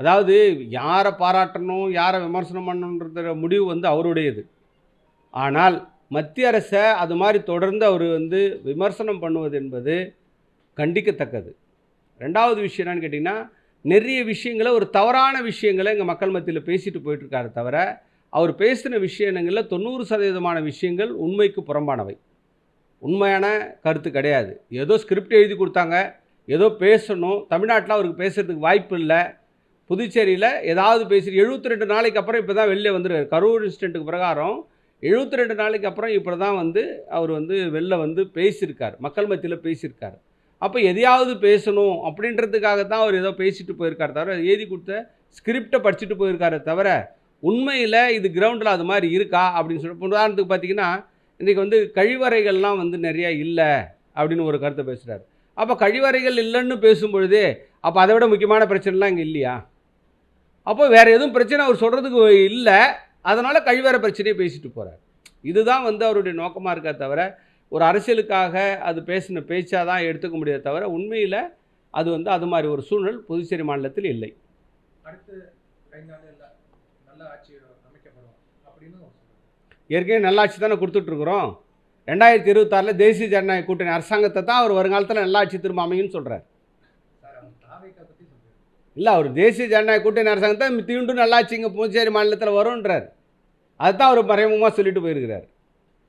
அதாவது யாரை பாராட்டணும், யாரை விமர்சனம் பண்ணணுன்ற முடிவு வந்து அவருடையது. ஆனால் மத்திய அரச அது மாரி தொடர்ந்து அவர் வந்து விமர்சனம் பண்ணுவது என்பது கண்டிக்கத்தக்கது. 2வது விஷயம் என்னன்னு கேட்டிங்கன்னா, நிறைய விஷயங்கள ஒரு தவறான விஷயங்கள எங்க மக்கள் மத்தியில பேசிட்டு போயிட்டுருக்காரே தவிர, அவர் பேசின விஷயங்கள்ல 90% விஷயங்கள் உண்மைக்கு புறம்பானவை. உண்மையான கருத்து கிடையாது. ஏதோ ஸ்கிரிப்ட் எழுதி குடுத்தாங்க. ஏதோ பேசணும். தமிழ்நாட்டுல அவருக்கு பேசுறதுக்கு வாய்ப்பு இல்ல. புதுச்சேரியில ஏதாவது பேசி 72 நாளைக்கு அப்புறம் இப்ப தான் வெளில வந்துருக்காரு. கரூர் இன்சிடென்ட்க்கு பிரகாரம் 72 நாளைக்கு அப்புறம் இப்ப தான் வந்து அவர் வந்து வெளில வந்து பேசியிருக்காரு. மக்கள் மத்தியில பேசியிருக்காரு. அப்ப எதையாவது பேசணும் அப்படின்றதுக்காக தான் அவர் ஏதோ பேசிட்டு போயிருக்காரே தவிர, எழுதி குடுத்த ஸ்கிரிப்ட படிச்சுட்டு போயிருக்காரே தவிர, உண்மையில இது கிரவுண்ட்ல அது மாரி இருக்கா அப்படின்னு சொல்லி உதாரணத்துக்கு பார்த்தீங்கன்னா, இன்னைக்கு வந்து கழிவறைகள்லாம் வந்து நெறைய இல்ல அப்படின்னு ஒரு கருத்த பேசுறாரு. அப்ப கழிவறைகள் இல்லன்னு பேசும்பொழுது, அப்ப அத விட முக்கியமான பிரச்சனைலாம் இங்க இல்லையா? அப்போ வேற எதுவும் பிரச்சனை அவர் சொல்றதுக்கு இல்ல. அதனால கழிவறை பிரச்சனைய பேசிட்டு போறார். இதுதான் வந்து அவருடைய நோக்கமா இருக்கே தவிர, ஒரு அரசியலுக்காக அது பேசின பேச்சா தான் எடுத்துக்க முடியுதே தவிர, உண்மையில அது வந்து அது மாரி ஒரு சூழல் புதுச்சேரி மாநிலத்தில் இல்லை. அடுத்து 5 ஆண்டுகள்ல நல்ல ஆட்சி அமைக்கப்படும் அப்படின்னு அவர் சொல்றாரு. ஏற்கனவே நல்லாட்சி தானே குடுத்துட்டு இருக்கிறோம். 2026ல தேசிய ஜனநாயக கூட்டணி அரசாங்கத்த தான் அவர் வருங்காலத்தில நல்லாட்சி திரும்ப அமையும்னு சொல்றார். சார் அவர் தாவேக்கா பத்தி சொல்றாரு. இல்ல அவர் தேசிய ஜனநாயக கூட்டணி அரசாங்கத்த மீண்டும் நல்லாட்சி இங்க புதுச்சேரி மாநிலத்தில வரும்ன்றார். அதுதான் அவர் மறைமுகமா சொல்லிட்டு போயிருக்கிறார்.